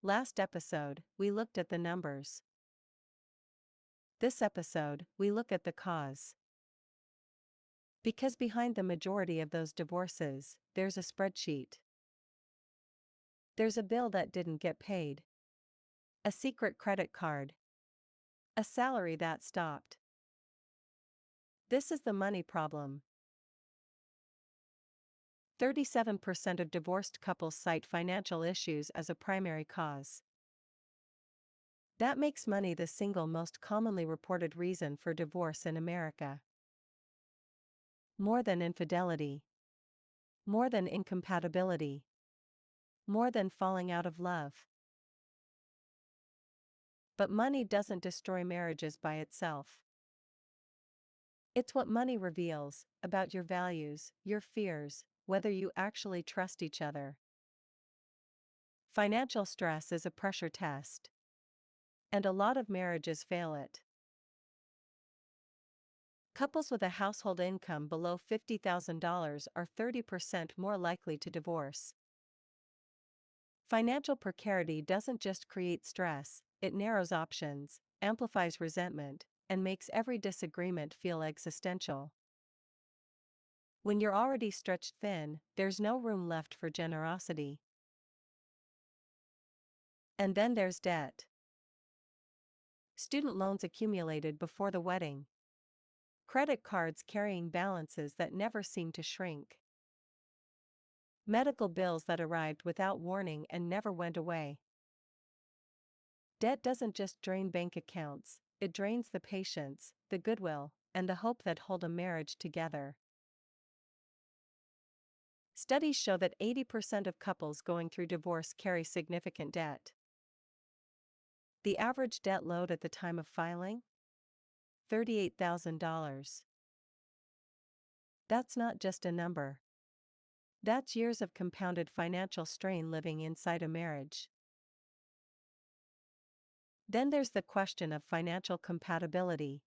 Last episode, we looked at the numbers. This episode, we look at the cause. Because behind the majority of those divorces, there's a spreadsheet. There's a bill that didn't get paid. A secret credit card. A salary that stopped. This is the money problem. 37% of divorced couples cite financial issues as a primary cause. That makes money the single most commonly reported reason for divorce in America. More than infidelity. More than incompatibility. More than falling out of love. But money doesn't destroy marriages by itself. It's what money reveals about your values, your fears, whether you actually trust each other. Financial stress is a pressure test. And a lot of marriages fail it. Couples with a household income below $50,000 are 30% more likely to divorce. Financial precarity doesn't just create stress, it narrows options, amplifies resentment, and makes every disagreement feel existential. When you're already stretched thin, there's no room left for generosity. And then there's debt. Student loans accumulated before the wedding. Credit cards carrying balances that never seem to shrink. Medical bills that arrived without warning and never went away. Debt doesn't just drain bank accounts, it drains the patience, the goodwill, and the hope that hold a marriage together. Studies show that 80% of couples going through divorce carry significant debt. The average debt load at the time of filing? $38,000. That's not just a number. That's years of compounded financial strain living inside a marriage. Then there's the question of financial compatibility.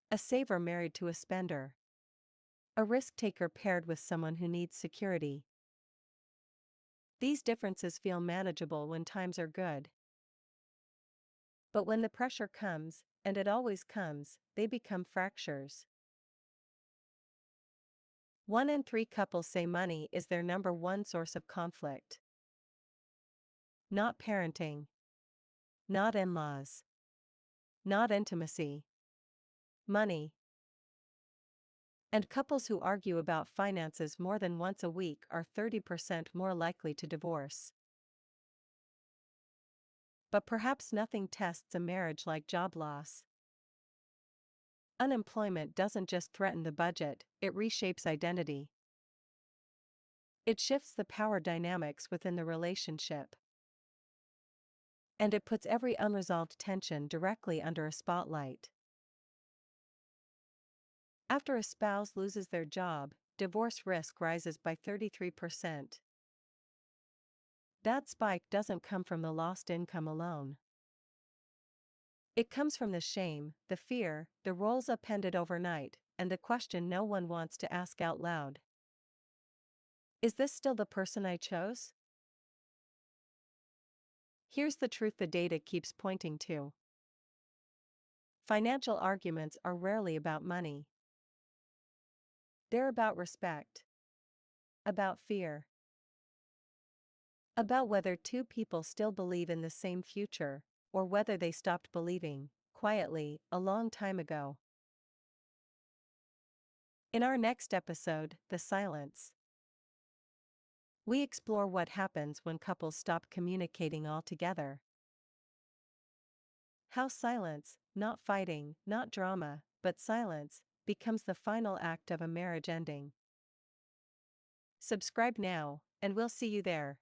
A saver married to a spender. A risk-taker paired with someone who needs security. These differences feel manageable when times are good. But when the pressure comes, and it always comes, they become fractures. 1 in 3 couples say money is their number one source of conflict. Not parenting. Not in-laws. Not intimacy. Money. And couples who argue about finances more than once a week are 30% more likely to divorce. But perhaps nothing tests a marriage like job loss. Unemployment doesn't just threaten the budget, it reshapes identity. It shifts the power dynamics within the relationship. And it puts every unresolved tension directly under a spotlight. After a spouse loses their job, divorce risk rises by 33%. That spike doesn't come from the lost income alone. It comes from the shame, the fear, the roles appended overnight, and the question no one wants to ask out loud. Is this still the person I chose? Here's the truth the data keeps pointing to. Financial arguments are rarely about money. They're about respect. About fear. About whether two people still believe in the same future, or whether they stopped believing, quietly, a long time ago. In our next episode, The Silence, we explore what happens when couples stop communicating altogether. How silence, not fighting, not drama, but silence, becomes the final act of a marriage ending. Subscribe now, and we'll see you there.